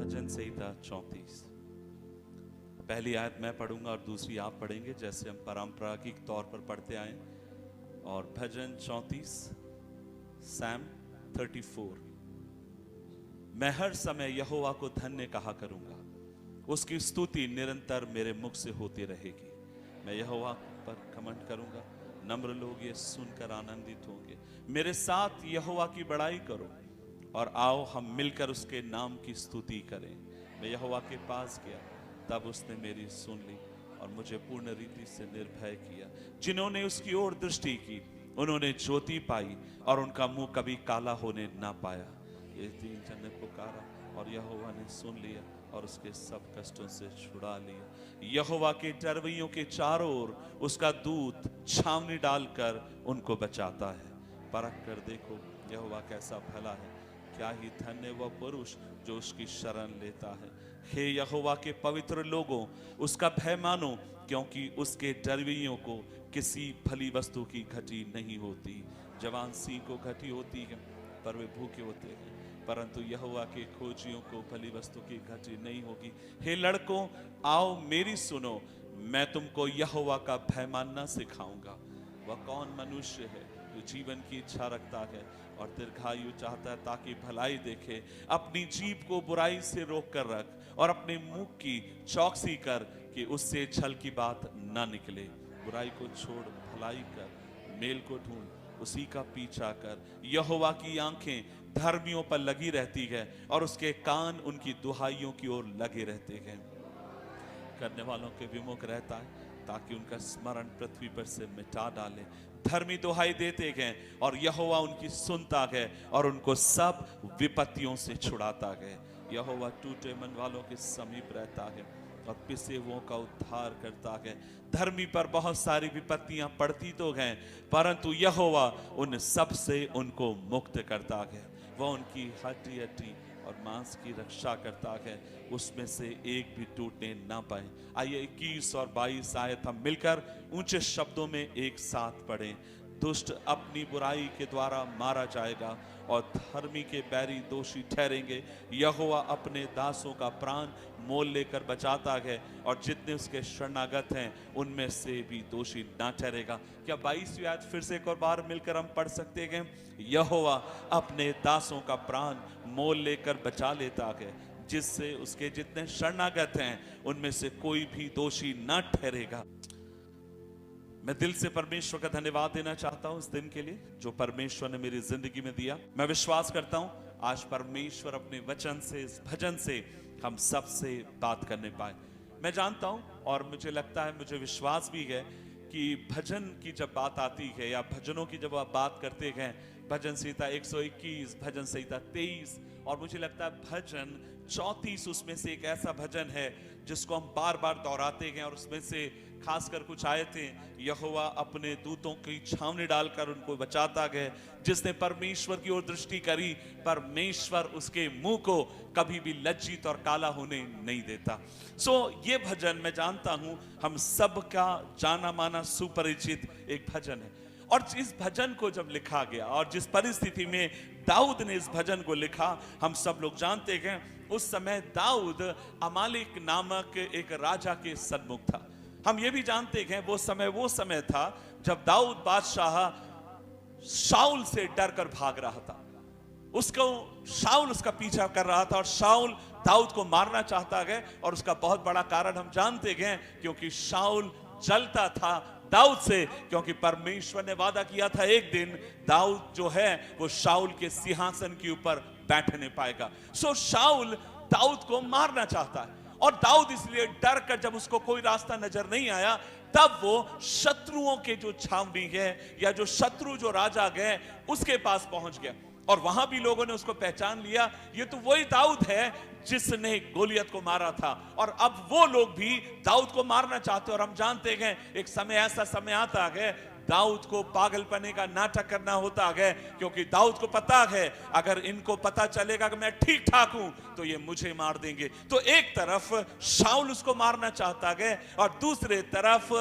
भजन संहिता 34। पहली आयत मैं पढ़ूंगा और दूसरी आप पढ़ेंगे, जैसे हम पारंपरिक तौर पर पढ़ते आए। और भजन 34 सैम 34। मैं हर समय यहोवा को धन्य कहा करूंगा, उसकी स्तुति निरंतर मेरे मुख से होती रहेगी। मैं यहोवा पर घमंड करूंगा, नम्र लोग ये सुनकर आनंदित होंगे। मेरे साथ यहोवा की बड़ाई करो और आओ हम मिलकर उसके नाम की स्तुति करें। मैं यहोवा के पास गया, तब उसने मेरी सुन ली और मुझे पूर्ण रीति से निर्भय किया। जिन्होंने उसकी ओर दृष्टि की उन्होंने ज्योति पाई और उनका मुंह कभी काला होने ना पाया। ये तीन जन ने पुकारा और यहोवा ने सुन लिया और उसके सब कष्टों से छुड़ा लिया। यहोवा के डरवैयों के चारों ओर उसका दूत छावनी डालकर उनको बचाता है। परख कर देखो यहोवा कैसा भला है, क्या ही धन्य वह पुरुष जो उसकी शरण लेता है। हे यहोवा के पवित्र लोगों, उसका भय मानो, क्योंकि उसके डरवैयों को किसी भली वस्तु की घटी नहीं होती। जवान सिंह को घटी होती है पर वे भूखे होते हैं, परंतु यहोवा के खोजियों को भली वस्तु की घटी नहीं होगी। हे लड़कों, आओ मेरी सुनो, मैं तुमको यहोवा का भय मानना सिखाऊंगा। वह कौन मनुष्य है जो जीवन की इच्छा रखता है और दीर्घायु चाहता है ताकि भलाई देखे। अपनी जीभ को बुराई से रोक कर रख और अपने मुंह की चौकसी कर कि उससे छल की बात ना निकले। बुराई को छोड़ भलाई कर, मेल को ढूंढ उसी का पीछा कर। यहोवा की आंखें धर्मियों पर लगी रहती है और उसके कान उनकी दुहाइयों की ओर लगे रहते हैं। करने वालों के विमुख रहता है ताकि उनका स्मरण पृथ्वी पर से मिटा डाले। धर्मी दुहाई देते हैं और यहोवा उनकी सुनता है और उनको सब विपत्तियों से छुड़ाता है। यहोवा टूटे मन वालों के समीप रहता है और पिसे हुओं का उद्धार करता है। धर्मी पर बहुत सारी विपत्तियां पड़ती तो हैं, परंतु यहोवा उन सब से उनको मुक्त करता है। वह उनकी हड्डी हड्डी और मांस की रक्षा करता है, उसमें से एक भी टूटने ना पाए। आइए 21 और 22 आयत हम मिलकर ऊंचे शब्दों में एक साथ पढ़ें। दुष्ट अपनी बुराई के द्वारा मारा जाएगा और धर्मी के बैरी दोषी ठहरेंगे। यहोवा अपने दासों का प्राण मोल लेकर बचाता है और जितने उसके शरणागत हैं उनमें से भी दोषी ना ठहरेगा। क्या 22वीं आयत फिर से एक और बार मिलकर हम पढ़ सकते हैं? यहोवा अपने दासों का प्राण मोल लेकर बचा लेता है, जिससे उसके जितने शरणागत हैं उनमें से कोई भी दोषी ना ठहरेगा। मैं दिल से परमेश्वर का धन्यवाद देना चाहता हूं इस दिन के लिए जो परमेश्वर ने मेरी जिंदगी में दिया। मैं विश्वास करता हूं आज परमेश्वर अपने वचन से, इस भजन से हम सब से बात करने पाए। मैं जानता हूं और मुझे लगता है, मुझे विश्वास भी है कि भजन की जब बात आती है या भजनों की जब आप बात करते हैं, भजन संहिता 121, भजन संहिता 23 और मुझे लगता है भजन 34 उसमें से एक ऐसा भजन है जिसको हम बार बार दोहराते हैं। और उसमें से खासकर कुछ आयतें, यहोवा अपने दूतों की छावनी डालकर उनको बचाता है। जिसने परमेश्वर की ओर दृष्टि करी, परमेश्वर उसके मुंह को कभी भी लज्जित और काला होने नहीं देता। ये भजन मैं जानता हूं हम सबका जाना माना सुपरिचित एक भजन है। और इस भजन को जब लिखा गया और जिस परिस्थिति में दाऊद ने इस भजन को लिखा, हम सब लोग जानते हैं उस समय दाऊद अमालेक नामक एक राजा के सन्मुख था। हम ये भी जानते हैं वो समय था जब दाऊद बादशाह शाऊल से डर कर भाग रहा था। शाऊल उसका पीछा कर रहा था और शाऊल दाऊद को मारना चाहता है। और उसका बहुत बड़ा कारण हम जानते हैं, क्योंकि शाऊल जलता था दाऊद से, क्योंकि परमेश्वर ने वादा किया था एक दिन दाऊद जो है वो शाऊल के सिंहासन के ऊपर बैठने पाएगा। शाऊल दाऊद को मारना चाहता है और दाऊद इसलिए डर कर, जब उसको कोई रास्ता नजर नहीं आया, तब वो शत्रुओं के जो छावनी है या जो शत्रु जो राजा गए उसके पास पहुंच गया। और वहां भी लोगों ने उसको पहचान लिया, ये तो वही दाऊद है जिसने गोलियत को मारा था। और अब वो लोग भी दाऊद को मारना चाहते हैं। और हम जानते हैं एक समय ऐसा समय आता है दाऊद को पागलपने का नाटक करना होता है, क्योंकि दाऊद को पता है अगर इनको पता चलेगा कि मैं ठीक ठाक हूं तो ये मुझे मार देंगे। तो एक तरफ शाऊल उसको मारना चाहता है और दूसरे तरफ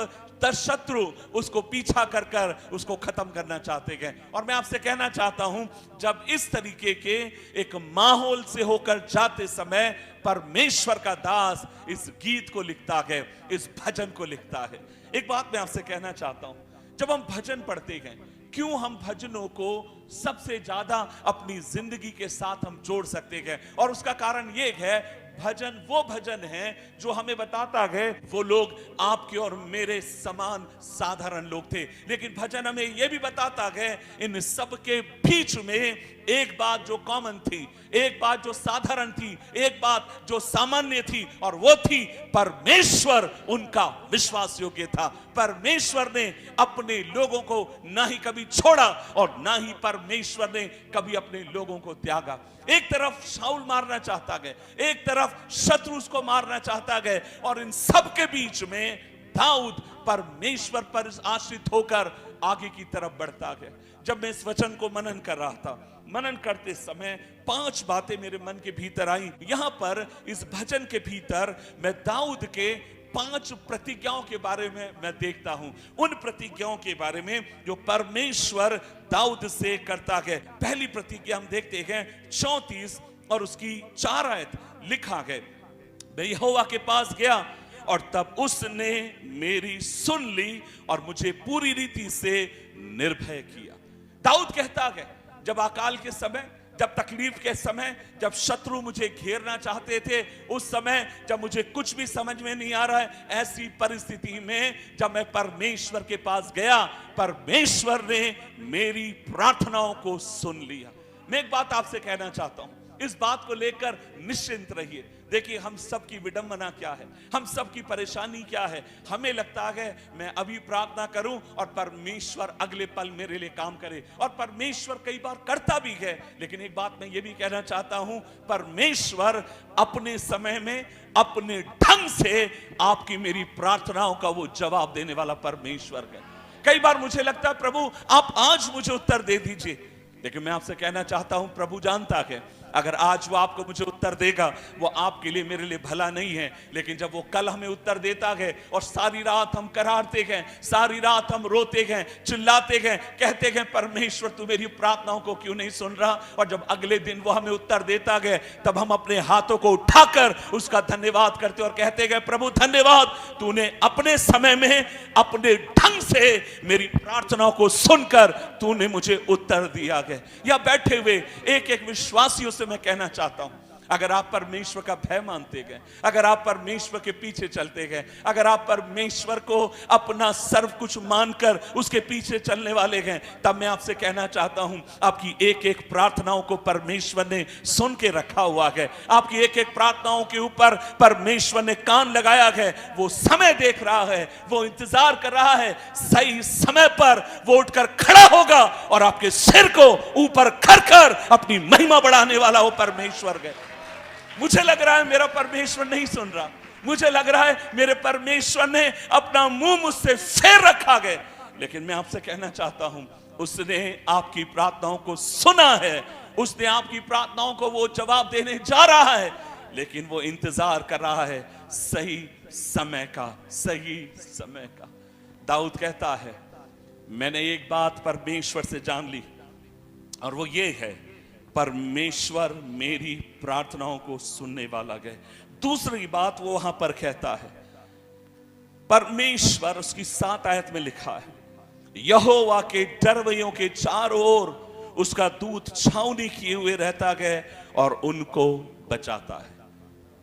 शत्रु उसको पीछा कर कर उसको खत्म करना चाहते गए। और मैं आपसे कहना चाहता हूं, जब इस तरीके के एक माहौल से होकर जाते समय परमेश्वर का दास इस गीत को लिखता है, इस भजन को लिखता है। एक बात मैं आपसे कहना चाहता हूं, जब हम भजन पढ़ते गए, क्यों हम भजनों को सबसे ज्यादा अपनी जिंदगी के साथ हम जोड़ सकते गए, और उसका कारण यह है, भजन वो भजन है जो हमें बताता है वो लोग आपके और मेरे समान साधारण लोग थे, लेकिन भजन हमें यह भी बताता है इन सब के बीच में एक बात जो कॉमन थी, एक बात जो साधारण थी, एक बात जो सामान्य थी, और वो थी परमेश्वर उनका विश्वास योग्य था। परमेश्वर ने अपने लोगों को ना ही कभी छोड़ा और ना ही परमेश्वर ने कभी अपने लोगों को त्यागा। एक तरफ शाऊल मारना चाहता गया, एक तरफ शत्रु उसको मारना चाहता गया, और इन सब के बीच में दाऊद परमेश्वर पर आश्रित होकर आगे की तरफ बढ़ता गया। जब मैं इस वचन को मनन कर रहा था, मनन करते समय 5 बातें मेरे मन के भीतर आई। यहां पर इस भजन के भीतर मैं दाऊद के 5 प्रतिज्ञाओं के बारे में मैं देखता हूं, उन प्रतिज्ञाओं के बारे में जो परमेश्वर दाऊद से करता है। पहली प्रतिज्ञा हम देखते हैं 34 और उसकी 4 आयत लिखा है, मैं यहोवा के पास गया और तब उसने मेरी सुन ली और मुझे पूरी रीति से निर्भय किया। दाऊद कहता है, जब अकाल के समय, जब तकलीफ के समय, जब शत्रु मुझे घेरना चाहते थे, उस समय जब मुझे कुछ भी समझ में नहीं आ रहा है, ऐसी परिस्थिति में जब मैं परमेश्वर के पास गया, परमेश्वर ने मेरी प्रार्थनाओं को सुन लिया। मैं एक बात आपसे कहना चाहता हूं, इस बात को लेकर निश्चिंत रहिए। देखिए, हम सबकी विडंबना क्या है, हम सबकी परेशानी क्या है। हमें लगता है मैं अभी प्रार्थना करूं और परमेश्वर अगले पल मेरे लिए काम करे, और परमेश्वर कई बार करता भी है। लेकिन एक बात मैं ये भी कहना चाहता हूं, परमेश्वर अपने समय में अपने ढंग से आपकी मेरी प्रार्थनाओं का वो जवाब देने वाला परमेश्वर है। कई बार मुझे लगता है प्रभु आप आज मुझे उत्तर दे दीजिए, लेकिन मैं आपसे कहना चाहता हूं प्रभु जानता है अगर आज वो आपको मुझे उत्तर देगा, वो आपके लिए मेरे लिए भला नहीं है। लेकिन जब वो कल हमें उत्तर देता है और सारी रात हम करारते गए, सारी रात हम रोते गए, चिल्लाते गए, कहते गए परमेश्वर तू मेरी प्रार्थनाओं को क्यों नहीं सुन रहा, और जब अगले दिन वो हमें उत्तर देता गए, तब हम अपने हाथों को उठाकर उसका धन्यवाद करते और कहते गए प्रभु धन्यवाद, तूने अपने समय में अपने ढंग से मेरी प्रार्थनाओं को सुनकर तूने मुझे उत्तर दिया गया। या बैठे हुए एक एक विश्वासियों मैं कहना चाहता हूं, अगर आप परमेश्वर का भय मानते गए, अगर आप परमेश्वर के पीछे चलते गए, अगर आप परमेश्वर को अपना सर्व कुछ मानकर उसके पीछे चलने वाले गए, तब मैं आपसे कहना चाहता हूं आपकी एक एक प्रार्थनाओं को परमेश्वर ने सुन के रखा हुआ है। आपकी एक एक प्रार्थनाओं के ऊपर परमेश्वर ने कान लगाया है। वो समय देख रहा है, वो इंतजार कर रहा है, सही समय पर वो उठकर खड़ा होगा और आपके सिर को ऊपर कर अपनी महिमा बढ़ाने वाला वो परमेश्वर है। मुझे लग रहा है मेरा परमेश्वर नहीं सुन रहा, मुझे लग रहा है मेरे परमेश्वर ने अपना मुंह मुझसे फेर रखा है, लेकिन मैं आपसे कहना चाहता हूं उसने आपकी प्रार्थनाओं को सुना है, उसने आपकी प्रार्थनाओं को वो जवाब देने जा रहा है, लेकिन वो इंतजार कर रहा है सही समय का, सही समय का। दाऊद कहता है मैंने एक बात परमेश्वर से जान ली और वो ये है, परमेश्वर मेरी प्रार्थनाओं को सुनने वाला है। दूसरी बात वो वहां पर कहता है, परमेश्वर, उसकी 7 आयत में लिखा है, यहोवा के डरवैयों के चारों ओर उसका दूत छावनी किए हुए रहता है और उनको बचाता है।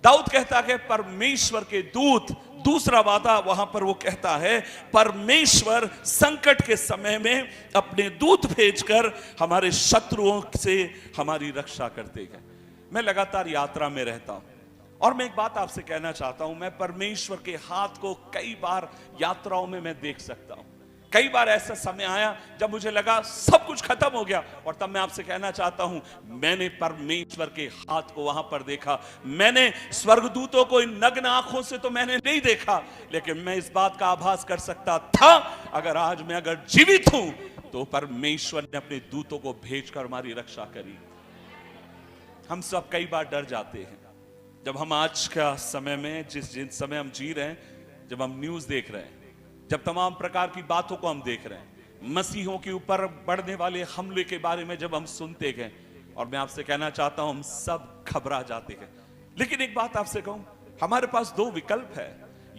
दाऊद कहता है परमेश्वर के दूत, दूसरा वादा वहां पर वो कहता है परमेश्वर संकट के समय में अपने दूत भेजकर हमारे शत्रुओं से हमारी रक्षा करते हैं। मैं लगातार यात्रा में रहता हूं और मैं एक बात आपसे कहना चाहता हूं, मैं परमेश्वर के हाथ को कई बार यात्राओं में मैं देख सकता हूं। कई बार ऐसा समय आया जब मुझे लगा सब कुछ खत्म हो गया, और तब मैं आपसे कहना चाहता हूं मैंने परमेश्वर के हाथ को वहां पर देखा। मैंने स्वर्गदूतों को इन नग्न आंखों से तो मैंने नहीं देखा, लेकिन मैं इस बात का आभास कर सकता था अगर आज मैं अगर जीवित हूं तो परमेश्वर ने अपने दूतों को भेजकर हमारी रक्षा करी। हम सब कई बार डर जाते हैं जब हम आज का समय में जिस समय हम जी रहे हैं, जब हम न्यूज देख रहे हैं, जब तमाम प्रकार की बातों को हम देख रहे हैं, मसीहों के ऊपर बढ़ने वाले हमले के बारे में जब हम सुनते गए, और मैं आपसे कहना चाहता हूं हम सब घबरा जाते हैं। लेकिन एक बात आपसे कहूं, हमारे पास दो विकल्प है,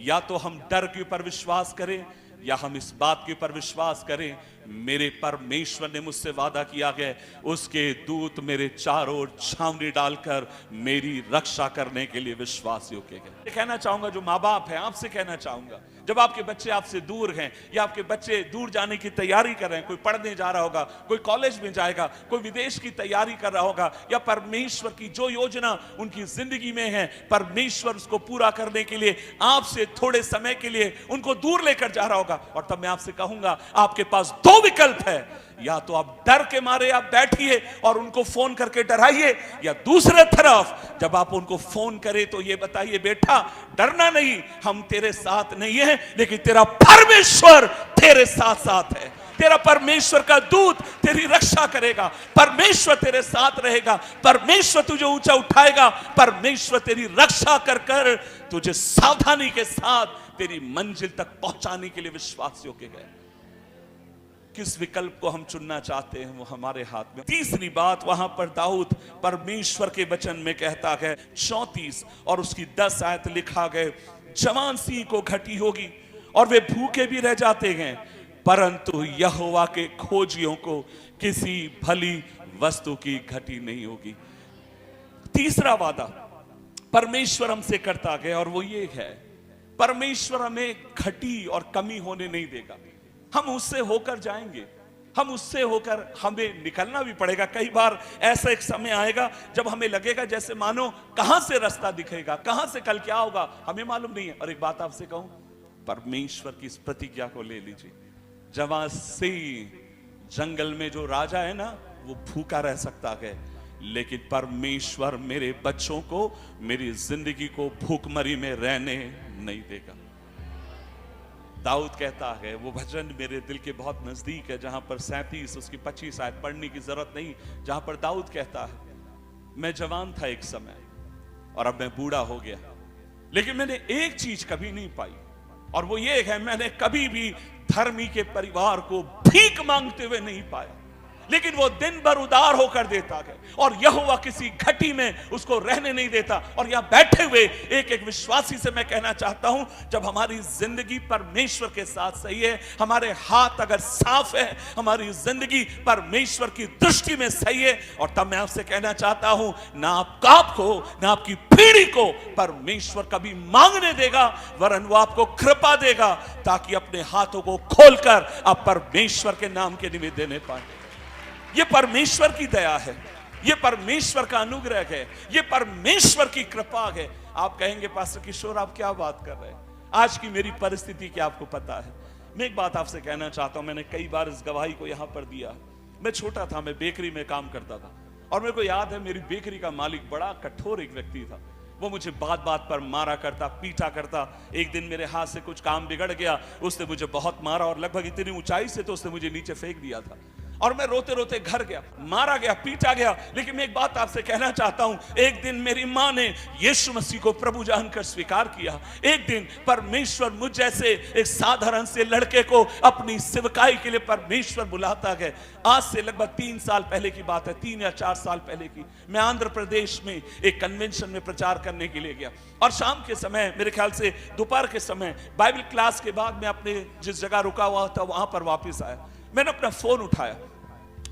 या तो हम डर के ऊपर विश्वास करें या हम इस बात के ऊपर विश्वास करें, मेरे परमेश्वर ने मुझसे वादा किया है, उसके दूत मेरे चारों ओर छावनी डालकर मेरी रक्षा करने के लिए विश्वास योग्य है। कहना चाहूंगा जो माँ बाप है, आपसे कहना चाहूंगा, जब आपके बच्चे आपसे दूर हैं या आपके बच्चे दूर जाने की तैयारी कर रहे हैं, कोई पढ़ने जा रहा होगा, कोई कॉलेज में जाएगा, कोई विदेश की तैयारी कर रहा होगा, या परमेश्वर की जो योजना उनकी जिंदगी में है, परमेश्वर उसको पूरा करने के लिए आपसे थोड़े समय के लिए उनको दूर लेकर जा रहा होगा, और तब मैं आपसे कहूंगा आपके पास दो विकल्प है, या तो आप डर के मारे आप बैठिए और उनको फोन करके डराइए, या दूसरे तरफ जब आप उनको फोन करें तो ये बताइए, बेटा डरना नहीं, हम तेरे साथ नहीं है, लेकिन तेरा परमेश्वर तेरे साथ साथ है, तेरा परमेश्वर का दूत तेरी रक्षा करेगा, परमेश्वर तेरे साथ रहेगा, परमेश्वर तुझे ऊंचा उठाएगा, परमेश्वर तेरी रक्षा कर कर तुझे सावधानी के साथ तेरी मंजिल तक पहुंचाने के लिए विश्वास योग्य है। किस विकल्प को हम चुनना चाहते हैं वो हमारे हाथ में। तीसरी बात, वहां पर दाऊद परमेश्वर के वचन में कहता है 34 और उसकी 10 आयत लिखा गए, जवान सिंह को घटी होगी और वे भूखे भी रह जाते हैं, परंतु यहोवा के खोजियों को किसी भली वस्तु की घटी नहीं होगी। तीसरा वादा परमेश्वर हमसे करता है और वो ये है, परमेश्वर हमें घटी और कमी होने नहीं देगा। हम उससे होकर जाएंगे, हम उससे होकर हमें निकलना भी पड़ेगा। कई बार ऐसा एक समय आएगा जब हमें लगेगा जैसे मानो कहां से रास्ता दिखेगा, कहां से कल क्या होगा हमें मालूम नहीं है। और एक बात आपसे कहूं, परमेश्वर की इस प्रतिज्ञा को ले लीजिए, जवां सिंह जंगल में जो राजा है ना, वो भूखा रह सकता है, लेकिन परमेश्वर मेरे बच्चों को, मेरी जिंदगी को भूखमरी में रहने नहीं देगा। दाऊद कहता है, वो भजन मेरे दिल के बहुत नजदीक है, जहां पर 37 उसकी 25 आयत पढ़ने की जरूरत नहीं, जहां पर दाऊद कहता है, मैं जवान था एक समय और अब मैं बूढ़ा हो गया, लेकिन मैंने एक चीज कभी नहीं पाई, और वो ये है, मैंने कभी भी धर्मी के परिवार को भीख मांगते हुए नहीं पाया, लेकिन वो दिन भर उदार होकर देता है, और यहोवा किसी घटी में उसको रहने नहीं देता। और यहां बैठे हुए एक एक विश्वासी से मैं कहना चाहता हूं, जब हमारी जिंदगी परमेश्वर के साथ सही है, हमारे हाथ अगर साफ है, हमारी जिंदगी परमेश्वर की दृष्टि में सही है, और तब मैं आपसे कहना चाहता हूं, ना आपको ना आपकी पीढ़ी को परमेश्वर कभी मांगने देगा, वरन वो आपको कृपा देगा, ताकि अपने हाथों को खोलकर आप परमेश्वर के नाम के निमित्त देने पाए। ये परमेश्वर की दया है, ये परमेश्वर का अनुग्रह है, ये परमेश्वर की कृपा है। आप कहेंगे पास्टर किशोर आप क्या बात कर रहे हैं, आज की मेरी परिस्थिति क्या आपको पता है? मैं एक बात आपसे कहना चाहता हूं, मैंने कई बार इस गवाही को यहां पर दिया। मैं छोटा था, मैं बेकरी में काम करता था, और मेरे को याद है मेरी बेकरी का मालिक बड़ा कठोर एक व्यक्ति था। वो मुझे बात बात पर मारा करता, पीटा करता। एक दिन मेरे हाथ से कुछ काम बिगड़ गया, उसने मुझे बहुत मारा, और लगभग इतनी ऊंचाई से तो उसने मुझे नीचे फेंक दिया था, और मैं रोते रोते घर गया, मारा गया, पीटा गया। लेकिन मैं एक बात आपसे कहना चाहता हूं, एक दिन मेरी मां ने यीशु मसीह को प्रभु जानकर स्वीकार किया। एक दिन परमेश्वर मुझ जैसे एक साधारण से लड़के को अपनी सेवकाई के लिए परमेश्वर बुलाता है। आज से लगभग 3 साल पहले की बात है, 3 या 4 साल पहले की। मैं आंध्र प्रदेश में एक कन्वेंशन में प्रचार करने के लिए गया, और शाम के समय, मेरे ख्याल से दोपहर के समय, बाइबल क्लास के बाद मैं अपने जिस जगह रुका हुआ था वहां पर वापस आया। मैंने अपना फोन उठाया,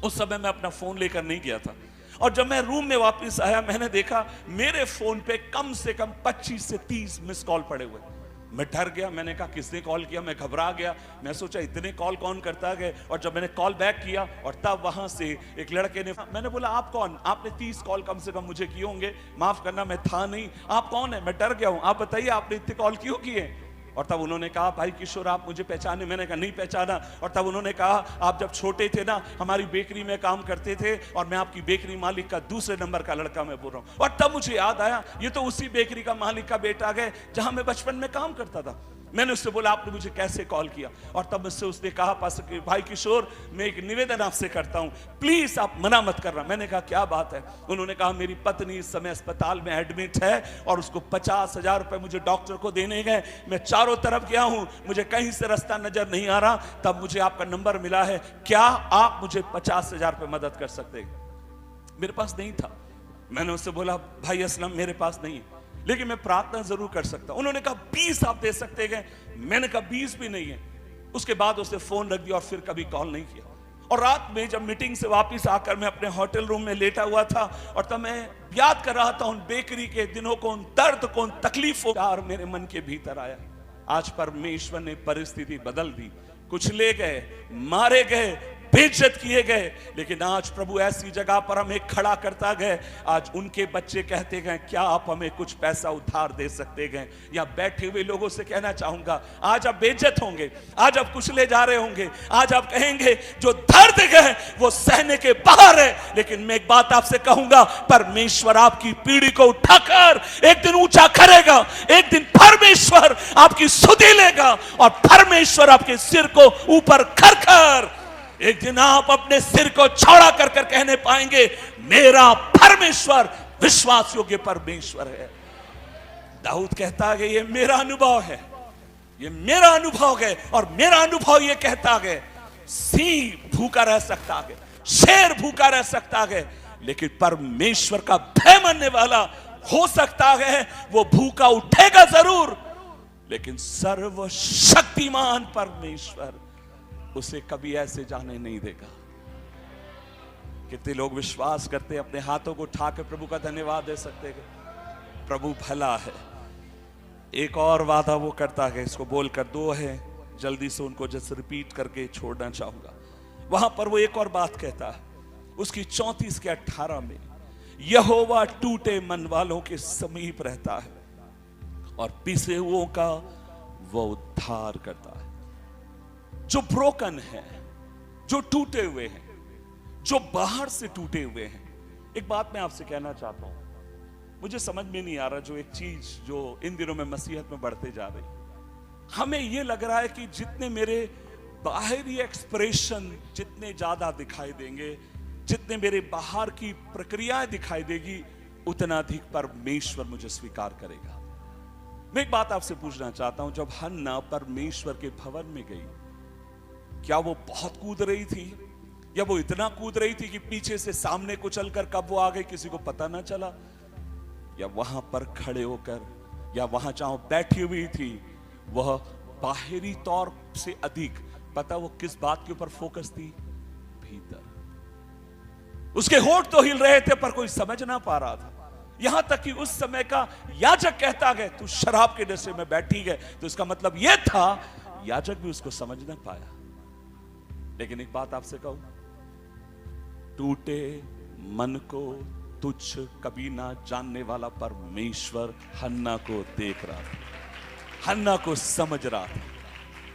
उस समय मैं अपना फोन लेकर नहीं गया था, और जब मैं रूम में वापस आया, मैंने देखा मेरे फोन पे कम से कम 25 से 30 मिस कॉल पड़े हुए। मैं डर गया, मैंने कहा किसने कॉल किया, मैं घबरा गया। मैं सोचा इतने कॉल कौन करता है, और जब मैंने कॉल बैक किया, और तब वहां से एक लड़के ने, मैंने बोला आप कौन, आपने 30 कॉल कम से कम मुझे किए होंगे, माफ करना मैं था नहीं, आप कौन है? मैं डर गया हूं, आप बताइए आपने इतने कॉल क्यों किए? और तब उन्होंने कहा भाई किशोर आप मुझे पहचाने? मैंने कहा नहीं पहचाना। और तब उन्होंने कहा आप जब छोटे थे ना, हमारी बेकरी में काम करते थे, और मैं आपकी बेकरी मालिक का दूसरे नंबर का लड़का मैं बोल रहा हूं। और तब मुझे याद आया, ये तो उसी बेकरी का मालिक का बेटा है जहां मैं बचपन में काम करता था। मैंने उससे बोला आपने मुझे कैसे कॉल किया, और तब मुझसे उसने कहा पास्टर भाई किशोर मैं एक निवेदन आपसे करता हूं, प्लीज आप मना मत करना। मैंने कहा क्या बात है? उन्होंने कहा मेरी पत्नी इस समय अस्पताल में एडमिट है और उसको 50,000 रुपए मुझे डॉक्टर को देने गए, मैं चारों तरफ गया हूं, मुझे कहीं से रास्ता नजर नहीं आ रहा, तब मुझे आपका नंबर मिला है, क्या आप मुझे 50,000 रुपए मदद कर सकते हैं? मेरे पास नहीं था। मैंने उससे बोला भाई असलम मेरे पास नहीं है, लेकिन मैं प्रार्थना जरूर कर सकता हूं। उन्होंने कहा 20 आप दे सकते हैं? मैंने कहा 20 भी नहीं है। उसके बाद उसने फोन रख दिया और फिर कभी कॉल नहीं किया। और रात में जब मीटिंग से वापस आकर मैं अपने होटल रूम में लेटा हुआ था और तब मैं याद कर रहा था उन बेकरी के दिनों को, उन दर्द को, उन तकलीफों का, और मेरे मन के भीतर आया आज परमेश्वर ने परिस्थिति बदल दी। कुछ ले गए, मारे गए, बेइज्जत किए गए, लेकिन आज प्रभु ऐसी जगह पर हमें खड़ा करता गए। आज उनके बच्चे कहते गए क्या आप हमें कुछ पैसा उधार दे सकते गए? या बैठे हुए लोगों से कहना चाहूंगा आज आप बेइज्जत होंगे, आज आप कुछ ले जा रहे होंगे, आज आप कहेंगे जो दर्द गए वो सहने के बाहर है, लेकिन मैं एक बात आपसे कहूंगा, परमेश्वर आपकी पीढ़ी को उठाकर एक दिन ऊंचा करेगा। एक दिन परमेश्वर आपकी सुधि लेगा और परमेश्वर आपके सिर को ऊपर कर कर एक दिन आप अपने सिर को चौड़ा कर कर कहने पाएंगे मेरा परमेश्वर विश्वास योग्य परमेश्वर है। दाऊद कहता है ये मेरा अनुभव है, ये मेरा अनुभव है, और मेरा अनुभव ये कहता है सिंह भूखा रह सकता है, शेर भूखा रह सकता है, लेकिन परमेश्वर का भय मानने वाला हो सकता है वो भूखा उठेगा जरूर, लेकिन सर्वशक्तिमान परमेश्वर उसे कभी ऐसे जाने नहीं देगा। कितने लोग विश्वास करते हैं, अपने हाथों को उठा के प्रभु का धन्यवाद दे सकते हैं। प्रभु भला है। एक और वादा वो करता है, इसको बोलकर दो है, जल्दी से उनको जस्ट रिपीट करके छोड़ना चाहूंगा। वहां पर वो एक और बात कहता है, उसकी 34 के 18 में, यहोवा टूटे मन वालों के समीप रहता है और पिसे हुओं का वो उद्धार करता है। जो ब्रोकन है, जो टूटे हुए हैं, जो बाहर से टूटे हुए हैं। एक बात मैं आपसे कहना चाहता हूं, मुझे समझ में नहीं आ रहा जो एक चीज जो इन दिनों में मसीहत में बढ़ते जा रही, हमें यह लग रहा है कि जितने मेरे बाहरी एक्सप्रेशन जितने ज्यादा दिखाई देंगे, जितने मेरे बाहर की प्रक्रियाएं दिखाई देगी, उतना अधिक परमेश्वर मुझे स्वीकार करेगा। मैं एक बात आपसे पूछना चाहता हूं, जब हन्ना परमेश्वर के भवन में गई, क्या वो बहुत कूद रही थी या वो इतना कूद रही थी कि पीछे से सामने कुचलकर कब वो आ गई किसी को पता ना चला? या वहां पर खड़े होकर या वहां चाहो बैठी हुई थी, वह बाहरी तौर से अधिक पता वो किस बात के ऊपर फोकस थी? भीतर। उसके होठ तो हिल रहे थे पर कोई समझ ना पा रहा था। यहां तक कि उस समय का याजक कहता गया तू शराब के नशे में बैठी गए, तो इसका मतलब यह था याजक भी उसको समझ ना पाया। लेकिन एक बात आपसे कहूं, टूटे मन को तुच्छ कभी ना जानने वाला परमेश्वर हन्ना को देख रहा था, हन्ना को समझ रहा था।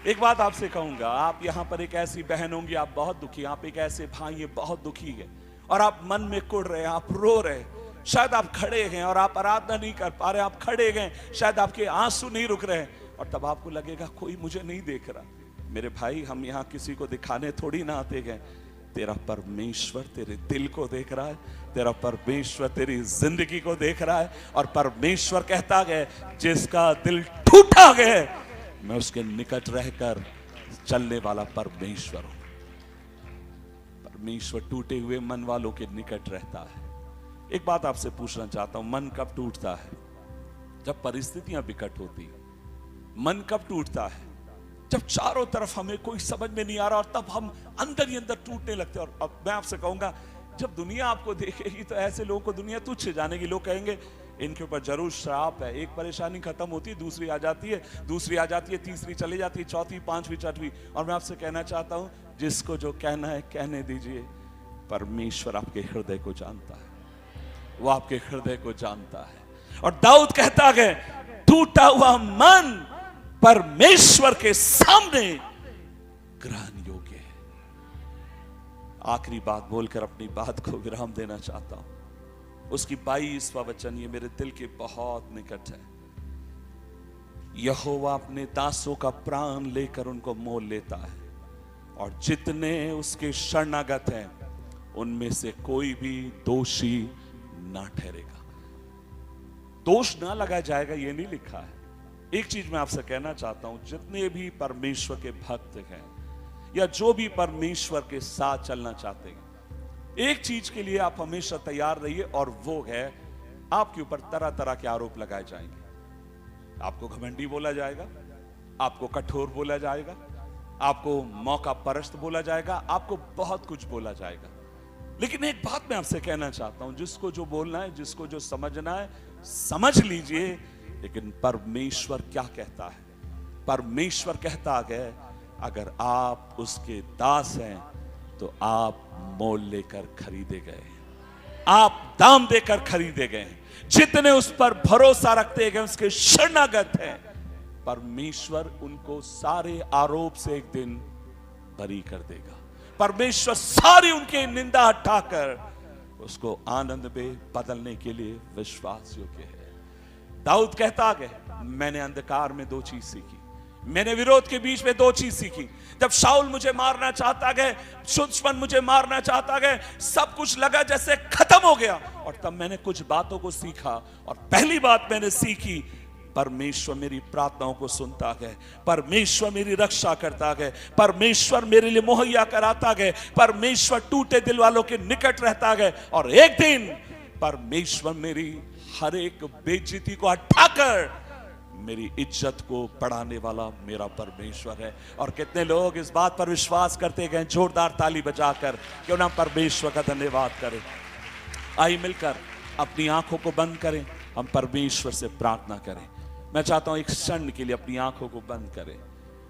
एक बात आपसे कहूंगा, आप यहां पर एक ऐसी बहन होंगी, आप बहुत दुखी, आप एक ऐसे भाई हैं बहुत दुखी है और आप मन में कुड़ रहे हैं, आप रो रहे हैं, शायद आप खड़े हैं और आप आराधना नहीं कर पा रहे, आप खड़े गए, शायद आपके आंसू नहीं रुक रहे हैं और तब आपको लगेगा कोई मुझे नहीं देख रहा। मेरे भाई, हम यहां किसी को दिखाने थोड़ी ना आते गए, तेरा परमेश्वर तेरे दिल को देख रहा है, तेरा परमेश्वर तेरी जिंदगी को देख रहा है और परमेश्वर कहता है जिसका दिल टूटा गया मैं उसके निकट रहकर चलने वाला परमेश्वर हूं। परमेश्वर टूटे हुए मन वालों के निकट रहता है। एक बात आपसे पूछना चाहता हूं, मन कब टूटता है? जब परिस्थितियां विकट होती। मन कब टूटता है? जब चारों तरफ हमें कोई समझ में नहीं आ रहा और तब हम अंदर ही अंदर टूटने लगते हैं। और अब मैं आपसे कहूंगा, जब दुनिया आपको देखेगी तो ऐसे लोगों को दुनिया तुच्छ जानेगी। लोग कहेंगे इनके ऊपर जरूर श्राप है। एक परेशानी खत्म होती है, दूसरी आ जाती है, दूसरी आ जाती है, तीसरी चली जाती है, चौथी, पांचवी, छठवीं। और मैं आपसे कहना चाहता हूं, जिसको जो कहना है कहने दीजिए। परमेश्वर आपके हृदय को जानता है, वो आपके हृदय को जानता है। और दाऊद कहता है टूटा हुआ मन परमेश्वर के सामने ग्रहण योग्य है। आखिरी बात बोलकर अपनी बात को विराम देना चाहता हूं। उसकी 22वां वचन ये मेरे दिल के बहुत निकट है। यहोवा अपने दासों का प्राण लेकर उनको मोल लेता है, और जितने उसके शरणागत हैं उनमें से कोई भी दोषी ना ठहरेगा। दोष ना लगाया जाएगा ये नहीं लिखा है। एक चीज मैं आपसे कहना चाहता हूं, जितने भी परमेश्वर के भक्त हैं या जो भी परमेश्वर के साथ चलना चाहते हैं, एक चीज के लिए आप हमेशा तैयार रहिए, और वो है आपके ऊपर तरह तरह के आरोप लगाए जाएंगे। आपको घमंडी बोला जाएगा, आपको कठोर बोला जाएगा, आपको मौका परस्त बोला जाएगा, आपको बहुत कुछ बोला जाएगा। लेकिन एक बात मैं आपसे कहना चाहता हूं, जिसको जो बोलना है, जिसको जो समझना है समझ लीजिए। लेकिन परमेश्वर क्या कहता है? परमेश्वर कहता है अगर आप उसके दास हैं तो आप मोल लेकर खरीदे गए, आप दाम देकर खरीदे गए। जितने उस पर भरोसा रखते गए, उसके शरणागत हैं, परमेश्वर उनको सारे आरोप से एक दिन बरी कर देगा। परमेश्वर सारी उनकी निंदा हटाकर उसको आनंद में बदलने के लिए विश्वास योग्य है। दाऊद कहता है मैंने अंधकार में दो चीज सीखी, मैंने विरोध के बीच में दो चीज सीखी। जब शाऊल मुझे मारना चाहता गए, दुश्मन मुझे मारना चाहता गए, सब कुछ लगा जैसे खत्म हो गया, और तब मैंने कुछ बातों को सीखा। और पहली बात मैंने सीखी, परमेश्वर मेरी प्रार्थनाओं को सुनता है, परमेश्वर मेरी रक्षा करता है, परमेश्वर मेरे लिए मुहैया कराता है, परमेश्वर टूटे दिल वालों के निकट रहता है, और एक दिन परमेश्वर मेरी हर एक बेइज्जती को हटाकर मेरी इज्जत को बढ़ाने वाला मेरा परमेश्वर है। और कितने लोग इस बात पर विश्वास करते गए? जोरदार ताली बजाकर क्यों ना परमेश्वर का धन्यवाद करें। आइए मिलकर अपनी आंखों को बंद करें, हम परमेश्वर से प्रार्थना करें। मैं चाहता हूं एक क्षण के लिए अपनी आंखों को बंद करें।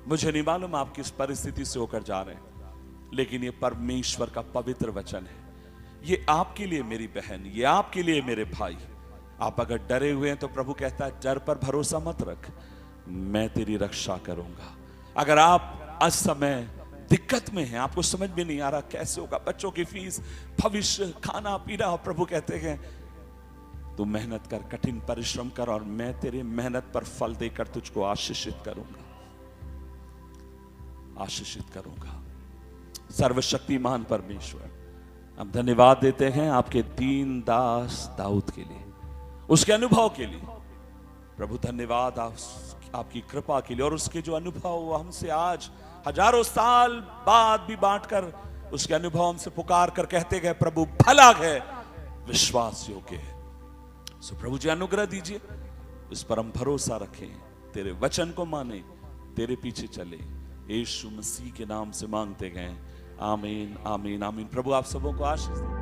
मुझे नहीं मालूम आप किस परिस्थिति से होकर जा रहे हैं, लेकिन ये परमेश्वर का पवित्र वचन है। ये आपके लिए मेरी बहन, ये आपके लिए मेरे भाई। आप अगर डरे हुए हैं तो प्रभु कहता है डर पर भरोसा मत रख, मैं तेरी रक्षा करूंगा। अगर आप आज समय दिक्कत में हैं, आपको समझ में नहीं आ रहा कैसे होगा, बच्चों की फीस, भविष्य, खाना पीना, और प्रभु कहते हैं तू मेहनत कर, कठिन परिश्रम कर, और मैं तेरे मेहनत पर फल देकर तुझको आशीषित करूंगा, आशीषित करूंगा। सर्वशक्तिमान परमेश्वर, हम धन्यवाद देते हैं आपके दीन दास दाऊद के लिए, उसके अनुभव के लिए। प्रभु धन्यवाद आपकी कृपा के लिए, और उसके जो अनुभव वो हमसे आज हजारों साल बाद भी बांटकर उसके अनुभव हमसे पुकार कर कहते गए प्रभु भला है, विश्वास योग्य है। सो प्रभु जी अनुग्रह दीजिए, इस पर हम भरोसा रखें, तेरे वचन को माने, तेरे पीछे चले। यीशु मसीह के नाम से मांगते गए, आमीन आमीन आमीन। प्रभु आप सबों को आशीष दे।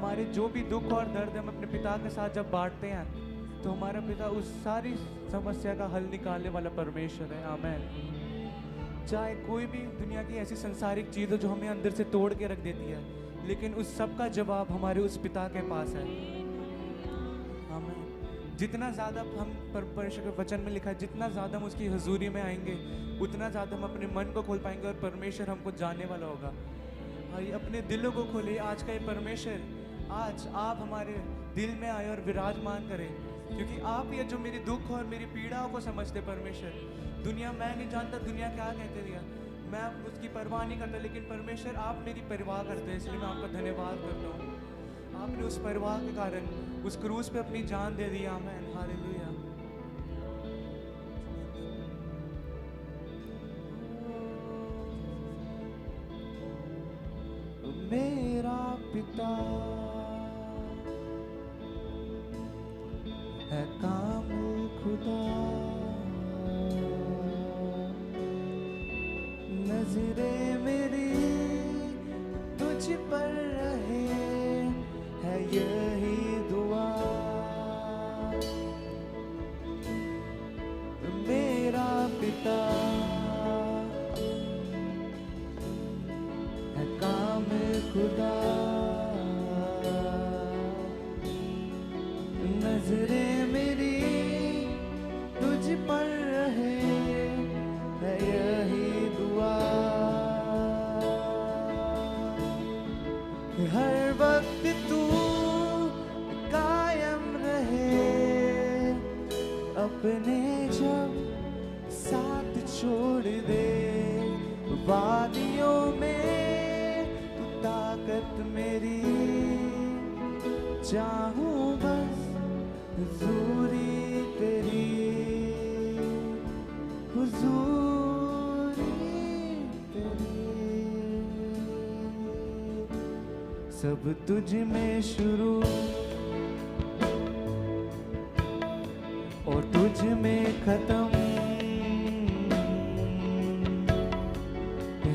हमारे जो भी दुख और दर्द हम अपने पिता के साथ जब बांटते हैं, तो हमारा पिता उस सारी समस्या का हल निकालने वाला परमेश्वर है। आमीन। चाहे कोई भी दुनिया की ऐसी संसारिक चीज़ हो जो हमें अंदर से तोड़ के रख देती है, लेकिन उस सब का जवाब हमारे उस पिता के पास है। आमीन। जितना ज़्यादा हम परमेश्वर के वचन में लिखा है, जितना ज़्यादा हम उसकी हजूरी में आएंगे, उतना ज़्यादा हम अपने मन को खोल पाएंगे और परमेश्वर हमको जानने वाला होगा। भाई अपने दिलों को खोले। आज का ये परमेश्वर, आज आप हमारे दिल में आए और विराजमान करें, क्योंकि आप ये जो मेरी दुख और मेरी पीड़ाओं को समझते परमेश्वर। दुनिया, मैं नहीं जानता दुनिया क्या कहते दिया, मैं उसकी परवाह नहीं करता, लेकिन परमेश्वर आप मेरी परवाह करते हैं, इसलिए मैं आपका धन्यवाद करता हूँ। आपने उस परवाह के कारण उस क्रूस पे अपनी जान दे दी। आमीन। हालेलुया। मेरा पिता है कामिल खुदा, नजरें मेरी तुझ पर रहे, है यही दुआ। मेरा पिता है कामिल खुदा, नजरें मेरी तुझ पर रहे, है यही दुआ। हर वक्त तू कायम रहे, अपने जब साथ छोड़ दे, वादियों में तू ताकत मेरी, चाहूं बस हुजूरी तेरी, हुजूरी तेरी। सब तुझ में शुरू और तुझ में खत्म,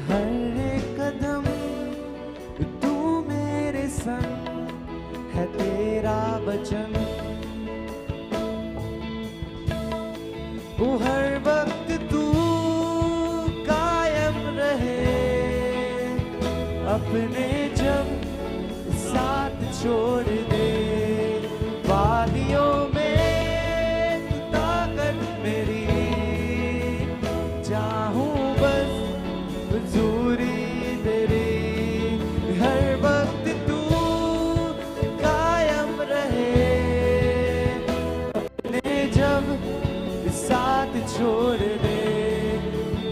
हर एक कदम तू मेरे संग है, तेरा वचन वो हर वक्त तू कायम रहे, अपने जब साथ छोड़ दे, वादियों में तू ताकत मेरी, चाहूं बस हुजूरी तेरी। हर वक्त तू कायम रहे, अपने जब साथ छोड़ दे,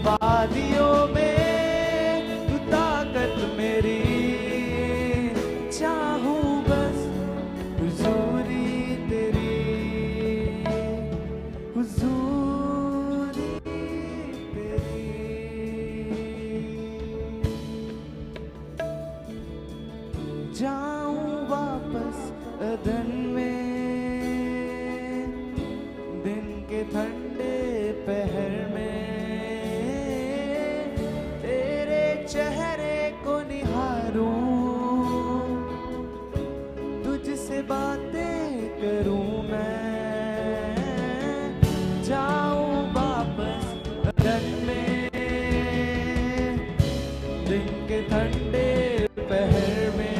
वादियों में तू ताकत मेरी, चाहूं बस हुजूरी तेरी, हुजूरी तेरी। जाऊं वापस अदन में, दिन के ठंडे पहर में, तेरे चेहरे को निहारूं, तुझसे बातें करूं मैं। जाऊं वापस अदन में, दिन के ठंडे पहर में,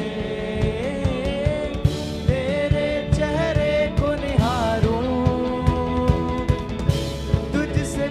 से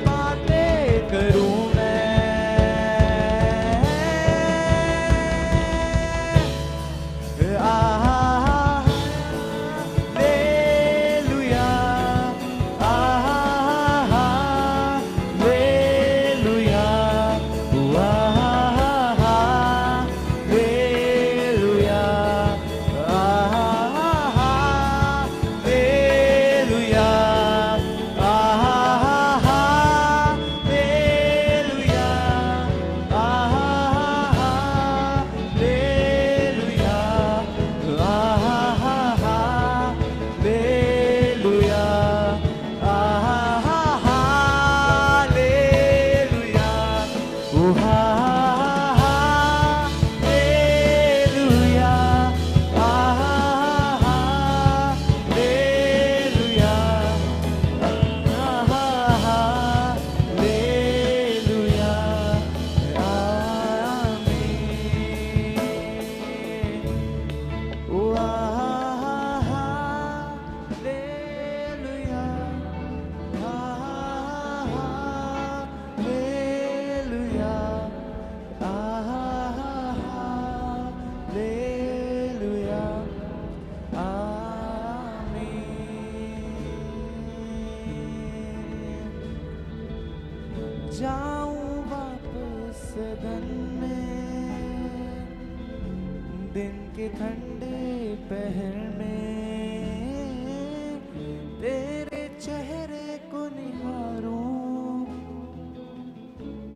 जाऊं वापस सदन में, दिन के ठंडे पहर में